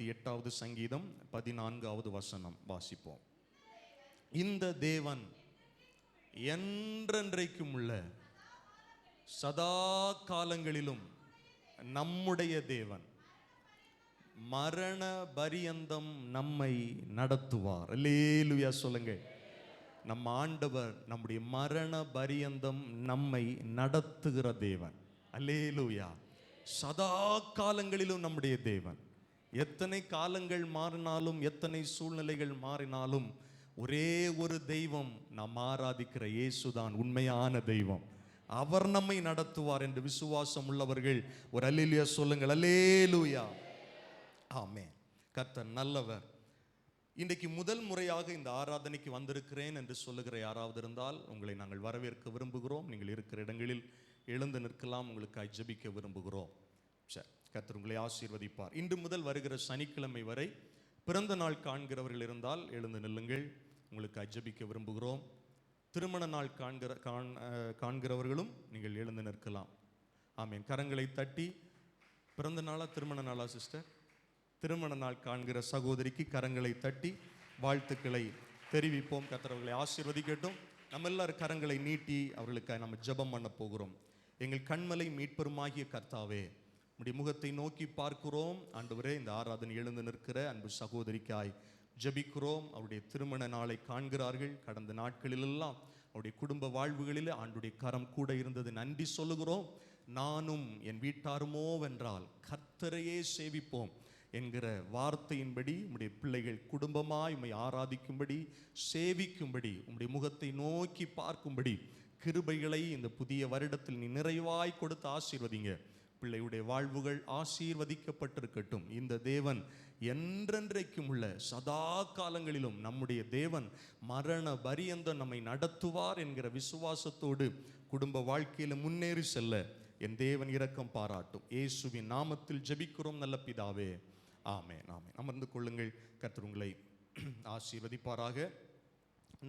58வது சங்கீதம் 14வது வசனம் வாசிப்போம். இந்த தேவன் என்றென்றைக்கும் உள்ள சதா காலங்களிலும் நம்முடைய தேவன், மரண பரியந்தம் நம்மை நடத்துவார். அல்லேலூயா சொல்லுங்க. நம்ம ஆண்டவர் நம்முடைய மரண பரியந்தம் நம்மை நடத்துகிற தேவன். அல்லேலூயா. சதா காலங்களிலும் நம்முடைய தேவன். எத்தனை காலங்கள் மாறினாலும், எத்தனை சூழ்நிலைகள் மாறினாலும், ஒரே ஒரு தெய்வம், நாம் ஆராதிக்கிற இயேசுதான் உண்மையான தெய்வம். அவர் நம்மை நடத்துவார் என்று விசுவாசம் உள்ளவர்கள் ஒரு அல்லேலூயா சொல்லுங்கள். அல்லேலூயா. ஆமென். கர்த்தர் நல்லவர். இன்றைக்கு முதல் முறையாக இந்த ஆராதனைக்கு வந்திருக்கிறேன் என்று சொல்லுகிற யாராவது இருந்தால் உங்களை நாங்கள் வரவேற்க விரும்புகிறோம். நீங்கள் இருக்கிற இடங்களில் எழுந்து நிற்கலாம். உங்களுக்காக ஜெபிக்க விரும்புகிறோம். சரி, கர்த்தர் உங்களை ஆசீர்வதிப்பார். இன்று முதல் வருகிற சனிக்கிழமை வரை பிறந்த நாள் காண்கிறவர்கள் இருந்தால் எழுந்து நில்லுங்கள். உங்களுக்காக ஜெபிக்க விரும்புகிறோம். திருமண நாள் காண்கிறவர்களும் நீங்கள் எழுந்து நிற்கலாம். ஆமென். கரங்களை தட்டி, பிறந்த நாளா திருமண நாளா சிஸ்டர்? திருமண நாள் காண்கிற சகோதரிக்கு கரங்களை தட்டி வாழ்த்துக்களை தெரிவிப்போம். கர்த்தர் அவர்களை ஆசீர்வதிக்கட்டும். நம்ம எல்லாரும் கரங்களை நீட்டி அவர்களுக்காக நம்ம ஜெபம் பண்ண போகிறோம். எங்கள் கண்மலை மீட்பெருமாகிய கர்த்தாவே, உம்முடைய முகத்தை நோக்கி பார்க்கிறோம். ஆண்டவரே, இந்த ஆராதனை எழுந்து நிற்கிற அன்பு சகோதரிக்காய் ஜெபிக்கிறோம். அவருடைய திருமண நாளை காண்கிறார்கள். கடந்த நாட்களிலெல்லாம் அவருடைய குடும்ப வாழ்வுகளில் ஆண்டுடைய கரம் கூட இருந்தது. நன்றி சொல்லுகிறோம். நானும் என் வீட்டாருமோ வென்றால் கர்த்தரையே சேவிப்போம் என்கிற வார்த்தையின்படி உம்முடைய பிள்ளைகள் குடும்பமாய் உம்மை ஆராதிக்கும்படி, சேவிக்கும்படி, உம்முடைய முகத்தை நோக்கி பார்க்கும்படி கிருபைகளை இந்த புதிய வருடத்தில் நீ நிறைவாய் கொடுத்து ஆசீர்வதிங்க. பிள்ளையுடைய வாழ்வுகள் ஆசீர்வதிக்கப்பட்டிருக்கட்டும். இந்த தேவன் என்றென்றைக்கும் உள்ள சதா காலங்களிலும் நம்முடைய தேவன் மரண பரியந்தம் நம்மை நடத்துவார் என்கிற விசுவாசத்தோடு குடும்ப வாழ்க்கையில் முன்னேறி செல்ல என் தேவன் இரக்கம் பாராட்டும். இயேசுவின் நாமத்தில் ஜெபிக்கிறோம் நல்ல பிதாவே. ஆமென். ஆமென். அமர்ந்து கொள்ளுங்கள். கர்த்தர் உங்களை ஆசீர்வதிப்பாராக.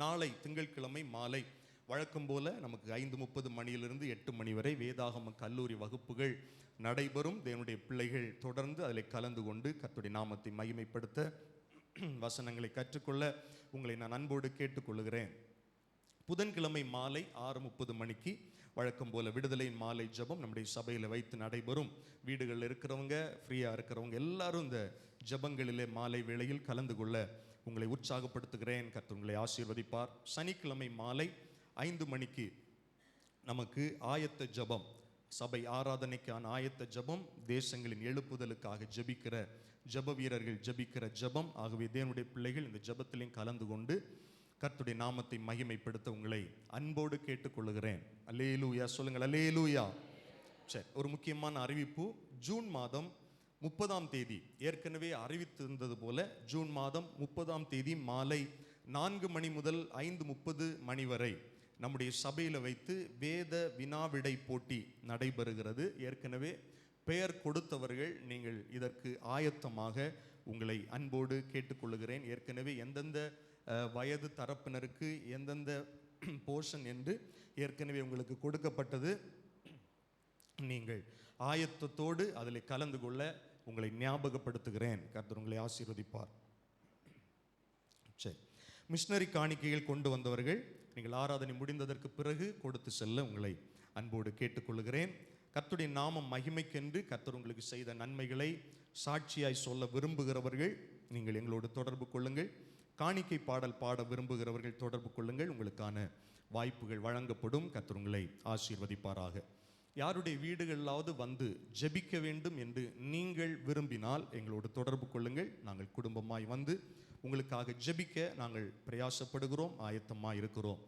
நாளை திங்கட்கிழமை மாலை வழக்கம் போல நமக்கு 5:30 மணியிலிருந்து 8 மணி வரை வேதாகம கல்லூரி வகுப்புகள் நடைபெறும். தேவனுடைய பிள்ளைகள் தொடர்ந்து அதில் கலந்து கொண்டு கர்த்தருடைய நாமத்தை மகிமைப்படுத்த, வசனங்களை கற்றுக்கொள்ள உங்களை நான் அன்போடு கேட்டுக்கொள்கிறேன். புதன்கிழமை மாலை 6:30 மணிக்கு வழக்கம் போல விடுதலையின் மாலை ஜெபம் நம்முடைய சபையில் வைத்து நடைபெறும். வீடுகளில் இருக்கிறவங்க, ஃப்ரீயாக இருக்கிறவங்க எல்லாரும் இந்த ஜெபங்களிலே மாலை வேளையில் கலந்து கொள்ள உங்களை உற்சாகப்படுத்துகிறேன். கர்த்தர் உங்களை ஆசீர்வதிப்பார். சனிக்கிழமை மாலை 5 மணிக்கு நமக்கு ஆயத்த ஜெபம், சபை ஆராதனைக்கான ஆயத்த ஜெபம், தேசங்களின் எழுப்புதலுக்காக ஜெபிக்கிற ஜெப வீரர்கள் ஜெபிக்கிற ஜெபம். ஆகவே தேவனுடைய பிள்ளைகள் இந்த ஜெபத்திலையும் கலந்து கொண்டு கர்த்தருடைய நாமத்தை மகிமைப்படுத்த உங்களை அன்போடு கேட்டுக்கொள்கிறேன். அல்லேலூயா சொல்லுங்கள். அல்லேலூயா. சரி, ஒரு முக்கியமான அறிவிப்பு. ஜூன் மாதம் 30ஆம் தேதி ஏற்கனவே அறிவித்திருந்தது போல ஜூன் மாதம் 30ஆம் தேதி மாலை 4 மணி முதல் 5:30 மணி வரை நம்முடைய சபையில் வைத்து வேத வினாவிடை போட்டி நடைபெறுகிறது. ஏற்கனவே பெயர் கொடுத்தவர்கள் நீங்கள் இதற்கு ஆயத்தமாக உங்களை அன்போடு கேட்டுக்கொள்கிறேன். ஏற்கனவே எந்தெந்த வயது தரப்பினருக்கு எந்தெந்த போர்ஷன் என்று ஏற்கனவே உங்களுக்கு கொடுக்கப்பட்டது. நீங்கள் ஆயத்தத்தோடு அதில் கலந்து கொள்ள உங்களை ஞாபகப்படுத்துகிறேன். கர்த்தர் உங்களை ஆசீர்வதிப்பார். சரி, மிஷனரி காணிக்கைகள் கொண்டு வந்தவர்கள் நீங்கள் ஆராதனை முடிந்ததற்கு பிறகு கொடுத்து செல்ல உங்களை அன்போடு கேட்டுக்கொள்கிறேன். கர்த்தருடைய நாமம் மகிமைக்கென்று கர்த்தர் உங்களுக்கு செய்த நன்மைகளை சாட்சியாய் சொல்ல விரும்புகிறவர்கள் நீங்கள் எங்களோடு தொடர்பு கொள்ளுங்கள். காணிக்கை பாடல் பாட விரும்புகிறவர்கள் தொடர்பு கொள்ளுங்கள். உங்களுக்கான வாய்ப்புகள் வழங்கப்படும். கர்த்தர் உங்களை ஆசீர்வதிப்பாராக. யாருடைய வீடுகளாவது வந்து ஜெபிக்க வேண்டும் என்று நீங்கள் விரும்பினால் எங்களோடு தொடர்பு கொள்ளுங்கள். நாங்கள் குடும்பமாய் வந்து உங்களுக்காக ஜெபிக்க நாங்கள் பிரயாசப்படுகிறோம், ஆயத்தமாக இருக்கிறோம்.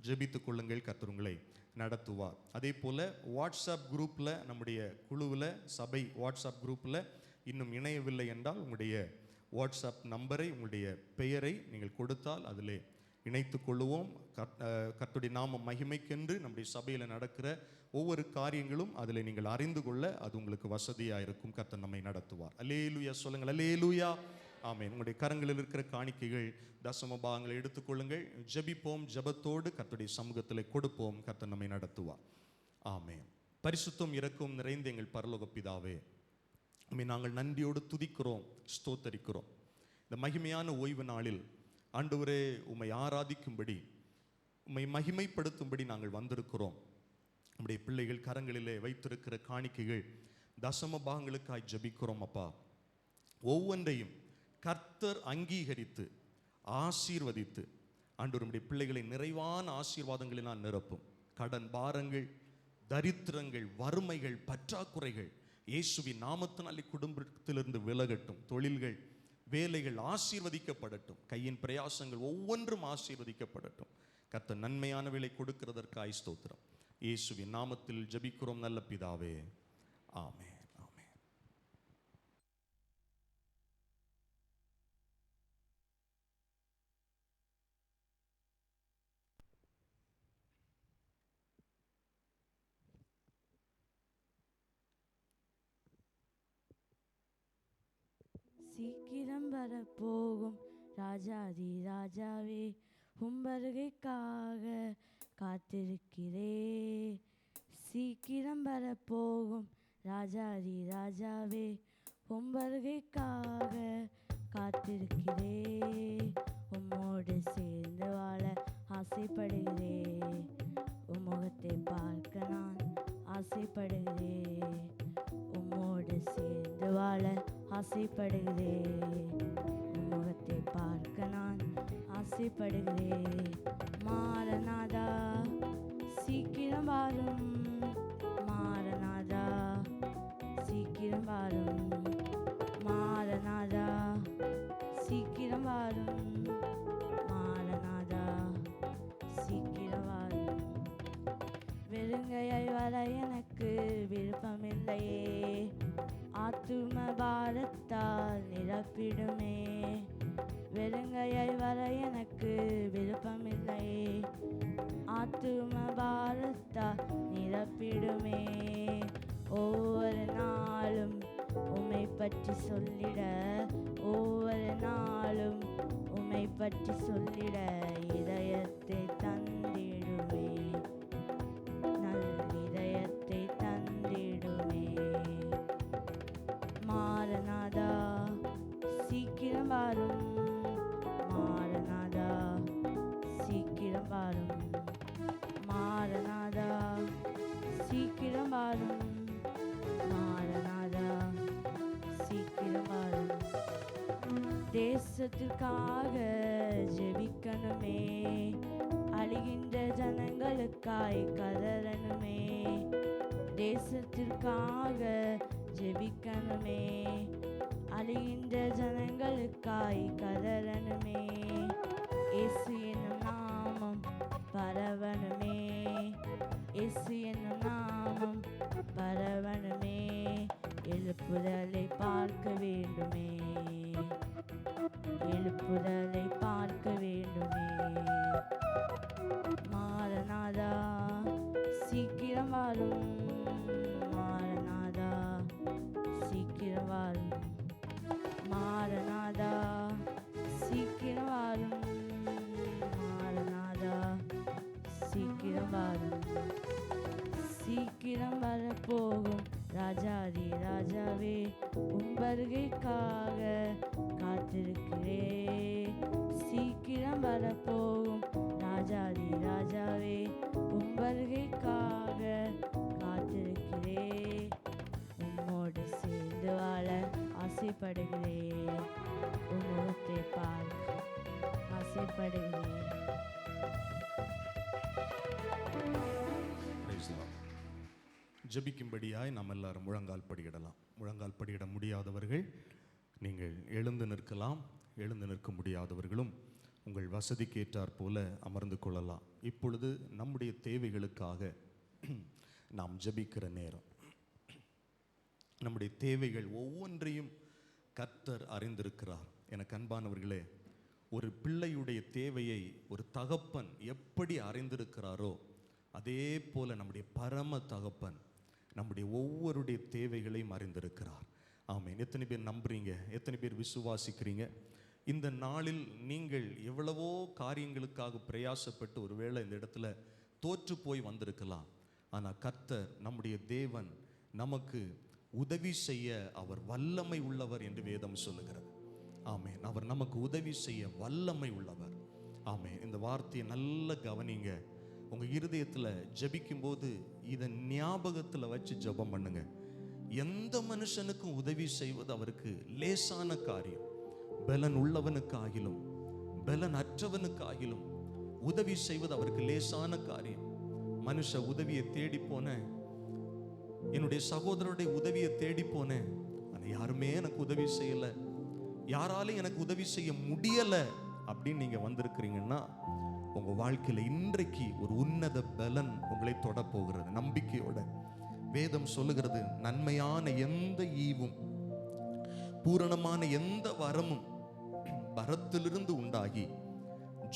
ஜெபித்து கொள்ளுங்கள். கர்த்தர் உங்களை நடத்துவார். அதே போல் வாட்ஸ்அப் குரூப்பில், நம்முடைய குழுவில், சபை வாட்ஸ்அப் குரூப்பில் இன்னும் இணையவில்லை என்றால் உங்களுடைய வாட்ஸ்அப் நம்பரை, உங்களுடைய பெயரை நீங்கள் கொடுத்தால் அதில் இணைத்து கொள்ளுவோம். கர்த்தருடைய நாம மகிமைக்கென்று நம்முடைய சபையில் நடக்கிற ஒவ்வொரு காரியங்களும் அதில் நீங்கள் அறிந்து கொள்ள அது உங்களுக்கு வசதியாக இருக்கும். கர்த்தர் நம்மை நடத்துவார். அல்லேலூயா சொல்லுங்கள். அல்லேலூயா. ஆமென். உங்களுடைய கரங்களில் இருக்கிற காணிக்கைகள், தசம பாகங்களை எடுத்துக்கொள்ளுங்கள். ஜெபிப்போம். ஜெபத்தோடு கர்த்தருடைய சமூகத்தில் கொடுப்போம். கர்த்தர் நம்மை நடத்துவார். ஆமென். பரிசுத்தம் இரக்கம் நிறைந்த எங்கள் பரலோக பிதாவே, நாங்கள் நன்றியோடு துதிக்கிறோம், ஸ்தோத்தரிக்கிறோம். இந்த மகிமையான ஓய்வு நாளில் ஆண்டவரே உம்மை ஆராதிக்கும்படி, உம்மை மகிமைப்படுத்தும்படி நாங்கள் வந்திருக்கிறோம். நம்முடைய பிள்ளைகள் கரங்களிலே வைத்திருக்கிற காணிக்கைகள், தசம பாகங்களுக்காய் ஜபிக்கிறோம் அப்பா. ஒவ்வொன்றையும் கர்த்தர் அங்கீகரித்து ஆசீர்வதித்து ஆண்டவர் நம்முடைய பிள்ளைகளை நிறைவான ஆசீர்வாதங்களினால் நிரப்பும். கடன் பாரங்கள், தரித்திரங்கள், வறுமைகள், பற்றாக்குறைகள் இயேசுவின் நாமத்தினாலே குடும்பத்திலிருந்து விலகட்டும். தொழில்கள், வேலைகள் ஆசீர்வதிக்கப்படட்டும். கையின் பிரயாசங்கள் ஒவ்வொன்றும் ஆசீர்வதிக்கப்படட்டும். கர்த்தர் நன்மையான வேலை கொடுக்கிறதற்காய் ஸ்தோத்திரம். இயேசுவின் நாமத்தில் ஜெபிக்கிறோம் நல்ல பிதாவே, ஆமென். சீக்கிரம் வரப்போகும் ராஜாதி ராஜாவே, உம்பருகைக்காக காத்திருக்கிறே. சீக்கிரம் வரப்போகும் ராஜாதி ராஜாவே, உம்பருகைக்காக காத்திருக்கிறே. உம்மோடு சேர்ந்து வாழ ஆசைப்படுகிறே. உம்முகத்தை பார்க்க நான் ஆசைப்படுகிறே. உம்மோடு சேர்ந்து வாழ ஆசைப்படுகிறே. முகத்தை பார்க்க நான் ஆசைப்படுகிறே. மாரநாதா சீக்கிரம் வாரும், மாரநாதா சீக்கிரம் வாரும், மாரநாதா சீக்கிரம் வாரும், மாரநாதா சீக்கிரம் வாரும். வெறுங்கையாய் வர எனக்கு விருப்பமில்லையே, ஆத்தும பாரத்தால் நிரப்பிடுமே. வெறுங்கையாய் வர எனக்கு விருப்பமில்லையே, ஆத்தும பாரத்தால் நிரப்பிடுமே. ஒவ்வொரு நாளும் உம்மை பற்றி சொல்லிட, ஒவ்வொரு நாளும் உம்மை பற்றி சொல்லிட இதயத்தை தந்திடுமே, நல் இதயத்தை தந்திடுமே. மாரநாதா சீக்கிரம் வாரும், மாரநாதா சீக்கிரம் வாரும், மாரநாதா சீக்கிரம் வாரும், மாரநாதா சீக்கிரம் வாரும். தேசத்திற்காக ஜெபிக்கணுமே, அழிகின்ற ஜனங்களுக்காய் கதறணுமே. தேசத்திற்காக ஜெபிக்கணுமே, அழிகின்ற ஜனங்களுக்காய் கதறணுமே. இயேசு என்னும் நாமம் பரவணுமே, இயேசு என்னும் நாமம் பரவணுமே. எழுப்புதலை பார்க்க வேண்டுமே, எழுப்புதலை பார்க்க வேண்டுமே. மாரநாதா சீக்கிரம் வாரும், மாரநாதா சீக்கிரம் வாரும், மாரநாதா சீக்கிரம் வாரும், மாரநாதா சீக்கிரம் வாரும். சீக்கிரம் வரப்போகும் ராஜாதி ராஜாவே, உம்பருகைக்காக காத்திருக்கிறே. சீக்கிரம் வரப்போகும் ராஜாதி ராஜாவே, உம்பருகைக்காக காத்திருக்கிறே. உம்மோடு சேர்ந்து வாழ ஆசைப்படுகிறேன், உம்முகத்தை பார்க்க ஆசைப்படுகிறேன். ஜெபிக்கும்படியாய் நாம் எல்லாரும் முழங்கால் படியிடலாம். முழங்கால் படியிட முடியாதவர்கள் நீங்கள் எழுந்து நிற்கலாம், எழுந்து நிற்க முடியாதவர்களும் உங்கள் வசதிக்கேற்றாற் போல அமர்ந்து கொள்ளலாம். இப்பொழுது நம்முடைய தேவைகளுக்காக நாம் ஜெபிக்கிற நேரம். நம்முடைய தேவைகள் ஒவ்வொன்றையும் கர்த்தர் அறிந்திருக்கிறார். எனக்கு அன்பானவர்களே, ஒரு பிள்ளையுடைய தேவையை ஒரு தகப்பன் எப்படி அறிந்திருக்கிறாரோ அதே போல நம்முடைய பரம தகப்பன் நம்முடைய ஒவ்வொருடைய தேவைகளையும் அறிந்திருக்கிறார். ஆமென். எத்தனை பேர் நம்புறீங்க? எத்தனை பேர் விசுவாசிக்கிறீங்க? இந்த நாளில் நீங்கள் எவ்வளவோ காரியங்களுக்காக பிரயாசப்பட்டு ஒருவேளை இந்த இடத்துல தோற்று போய் வந்திருக்கலாம். ஆனால் கர்த்தர் நம்முடைய தேவன் நமக்கு உதவி செய்ய அவர் வல்லமை உள்ளவர் என்று வேதம் சொல்லுகிறது. ஆமென். அவர் நமக்கு உதவி செய்ய வல்லமை உள்ளவர். ஆமென். இந்த வார்த்தையை நல்ல கவனிங்க. உங்க இருதயத்துல ஜெபிக்கும் போது இதை ஞாபகத்துல வச்சு ஜெபம் பண்ணுங்க. எந்த மனுஷனுக்கும் உதவி செய்வது அவருக்கு லேசான காரியம். பலன் உள்ளவனுக்காகிலும் பலன் அற்றவனுக்காகிலும் உதவி செய்வது அவருக்கு லேசான காரியம். மனுஷ உதவியை தேடி போனேன், என்னுடைய சகோதரருடைய உதவியை தேடி போனேன், ஆனால் யாருமே எனக்கு உதவி செய்யல, யாராலும் எனக்கு உதவி செய்ய முடியல அப்படின்னு நீங்க வந்திருக்கிறீங்கன்னா உங்க வாழ்க்கையில இன்றைக்கு ஒரு உன்னத பலன் உங்களை தொட போகிறது. நம்பிக்கையோட வேதம் சொல்லுகிறது, நன்மையான எந்த ஈவும் பூரணமான எந்த வரமும் பரத்திலிருந்து உண்டாகி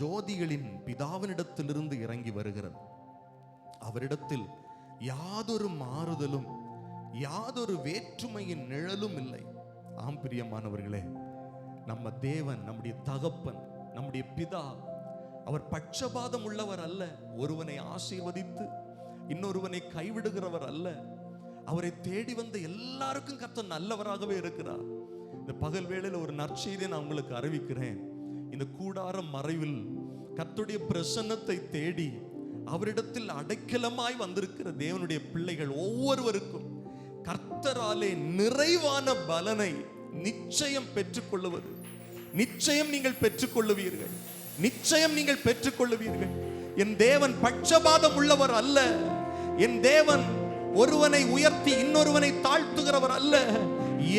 ஜோதிகளின் பிதாவினிடத்திலிருந்து இறங்கி வருகிறது. அவரிடத்தில் யாதொரு மாறுதலும் யாதொரு வேற்றுமையின் நிழலும் இல்லை. ஆம் பிரியமானவர்களே, நம்ம தேவன், நம்முடைய தகப்பன், நம்முடைய பிதா, அவர் பட்சபாதம் உள்ளவர் அல்ல. ஒருவனை ஆசீர்வதித்து இன்னொருவனை கைவிடுகிறவர் அல்ல. அவரை தேடி வந்த எல்லாருக்கும் கர்த்தர் நல்லவராகவே இருக்கிறார். இந்த பகல் வேளையில ஒரு நற்செய்தியை நான் உங்களுக்கு அறிவிக்கிறேன். இந்த கூடார மறைவில் கர்த்தருடைய பிரசன்னத்தை தேடி அவரிடத்தில் அடைக்கலமாய் வந்திருக்கிற தேவனுடைய பிள்ளைகள் ஒவ்வொருவருக்கும் கர்த்தராலே நிறைவான பலனை நிச்சயம் பெற்றுக்கொள்ளுவது, நிச்சயம் நீங்கள் பெற்றுக்கொள்ளுவீர்கள், நிச்சயம் நீங்கள் பெற்றுக்கொள்ளுவீர்கள். என் தேவன் பட்சபாதம் உள்ளவர் அல்ல. என் தேவன் ஒருவனை உயர்த்தி இன்னொருவனை தாழ்த்துகிறவர் அல்ல.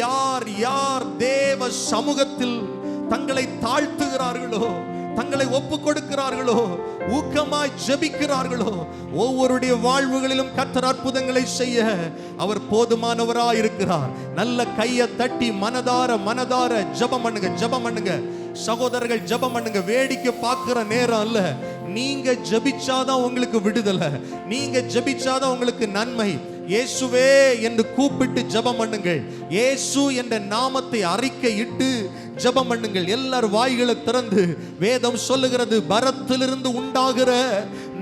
யார் யார் தேவ சமூகத்தில் தங்களை தாழ்த்துகிறார்களோ, தங்களை ஒப்பு கொடுக்கிறார்களோ, ஊக்கமாய் ஜெபிக்கிறார்களோ, ஒவ்வொருடைய வாழ்வுகளிலும் கர்த்தர் அற்புதங்களை செய்ய அவர் போதுமானவராய் இருக்கிறார். நல்ல கையை தட்டி மனதார ஜெபம் பண்ணுங்க, ஜெபம் பண்ணுங்க சகோதரர்கள், ஜெபம் பண்ணுங்க. வேடிக்கை பார்க்கிற நேரம் அல்ல. நீங்க ஜெபிச்சாதான் உங்களுக்கு விடுதலை, நீங்க ஜெபிச்சாதான் உங்களுக்கு நன்மை. இயேசுவே என்று கூப்பிட்டு ஜெபம் பண்ணுங்கள். இயேசு என்ற நாமத்தை அறிக்கையிட்டு ஜெபம் பண்ணுங்கள். எல்லாரும் வாய்களை திறந்து வேதம் சொல்லுகிறது, பரத்திலிருந்து உண்டாகிற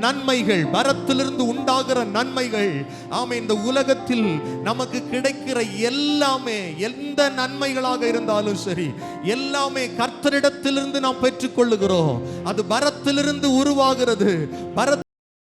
நன்மைகள், பரத்திலிருந்து உண்டாகிற நன்மைகள். ஆமே, இந்த உலகத்தில் நமக்கு கிடைக்கிற எல்லாமே, எந்த நன்மைகளாக இருந்தாலும் சரி, எல்லாமே கர்த்தரிடத்திலிருந்து நாம் பெற்றுக்கொள்ளுகிறோம். அது பரத்திலிருந்து உருவாகிறது. பரத்தில்